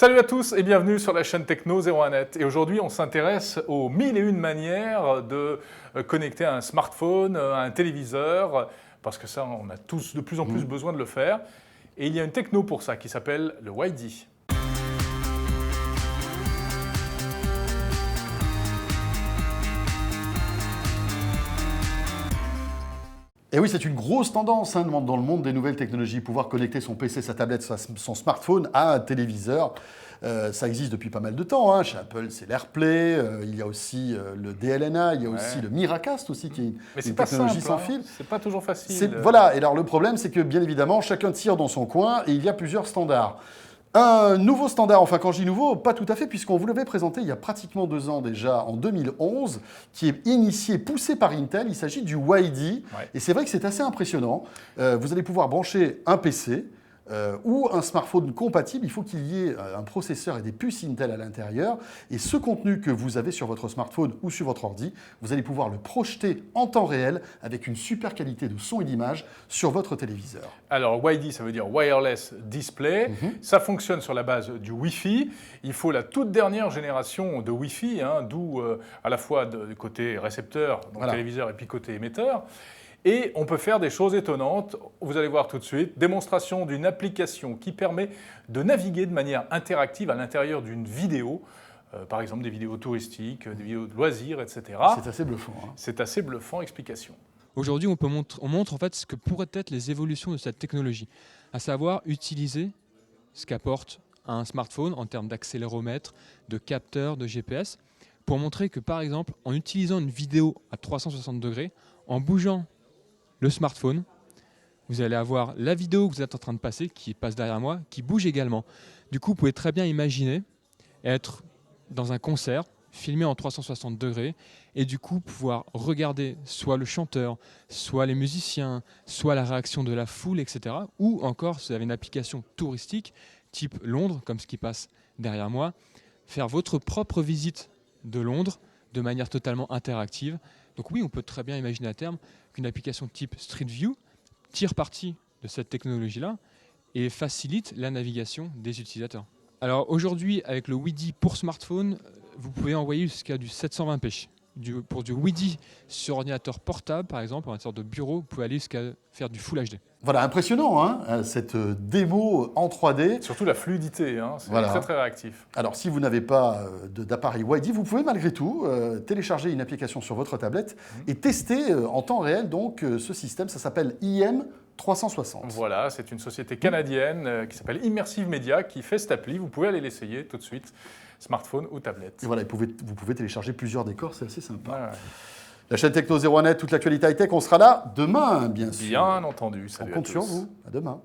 Salut à tous et bienvenue sur la chaîne Techno 01net. Et aujourd'hui, on s'intéresse aux 1001 manières de connecter un smartphone à un téléviseur, parce que ça, on a tous de plus en plus besoin de le faire. Et il y a une techno pour ça qui s'appelle le WiDi. Et oui, c'est une grosse tendance dans le monde des nouvelles technologies, pouvoir connecter son PC, sa tablette, son smartphone à un téléviseur. Ça existe depuis pas mal de temps. Chez Apple, c'est l'AirPlay, il y a aussi le DLNA, il y a aussi le Miracast aussi, qui est une technologie sans fil. C'est pas toujours facile. Voilà, et alors le problème, c'est que bien évidemment, chacun tire dans son coin et il y a plusieurs standards. Un nouveau standard, enfin quand je dis nouveau, pas tout à fait, puisqu'on vous l'avait présenté il y a pratiquement 2 ans déjà, en 2011, qui est initié, poussé par Intel. Il s'agit du WiDi. Et c'est vrai que c'est assez impressionnant. Vous allez pouvoir brancher un PC ou un smartphone compatible. Il faut qu'il y ait un processeur et des puces Intel à l'intérieur. Et ce contenu que vous avez sur votre smartphone ou sur votre ordi, vous allez pouvoir le projeter en temps réel avec une super qualité de son et d'image sur votre téléviseur. Alors, WiDi, ça veut dire Wireless Display. Ça fonctionne sur la base du Wi-Fi. Il faut la toute dernière génération de Wi-Fi, d'où à la fois du côté récepteur, donc téléviseur, et puis côté émetteur. Et on peut faire des choses étonnantes. Vous allez voir tout de suite. Démonstration d'une application qui permet de naviguer de manière interactive à l'intérieur d'une vidéo. Par exemple, des vidéos touristiques, des vidéos de loisirs, etc. C'est assez bluffant. C'est assez bluffant. Explication. Aujourd'hui, on montre en fait ce que pourraient être les évolutions de cette technologie, à savoir utiliser ce qu'apporte un smartphone en termes d'accéléromètre, de capteur, de GPS, pour montrer que par exemple, en utilisant une vidéo à 360 degrés, en bougeant le smartphone, vous allez avoir la vidéo que vous êtes en train de passer, qui passe derrière moi, qui bouge également. Du coup, vous pouvez très bien imaginer être dans un concert, filmé en 360 degrés, et du coup pouvoir regarder soit le chanteur, soit les musiciens, soit la réaction de la foule, etc. Ou encore, si vous avez une application touristique, type Londres, comme ce qui passe derrière moi, faire votre propre visite de Londres de manière totalement interactive. Donc oui, on peut très bien imaginer à terme qu'une application type Street View tire parti de cette technologie-là et facilite la navigation des utilisateurs. Alors aujourd'hui, avec le WiDi pour smartphone, vous pouvez envoyer jusqu'à du 720p. Pour du WiDi sur ordinateur portable, par exemple, en ordinateur de bureau, vous pouvez aller jusqu'à faire du Full HD. Voilà, impressionnant, cette démo en 3D. Surtout la fluidité, c'est très très réactif. Alors, si vous n'avez pas d'appareil WiDi, vous pouvez malgré tout télécharger une application sur votre tablette et tester en temps réel donc ce système. Ça s'appelle IM360. Voilà, c'est une société canadienne qui s'appelle Immersive Media qui fait cette appli. Vous pouvez aller l'essayer tout de suite, smartphone ou tablette. Et voilà, vous pouvez télécharger plusieurs décors, c'est assez sympa. Ouais. La chaîne Techno 01net, toute l'actualité high-tech, on sera là demain, bien sûr. Bien entendu. On compte sur vous. À demain.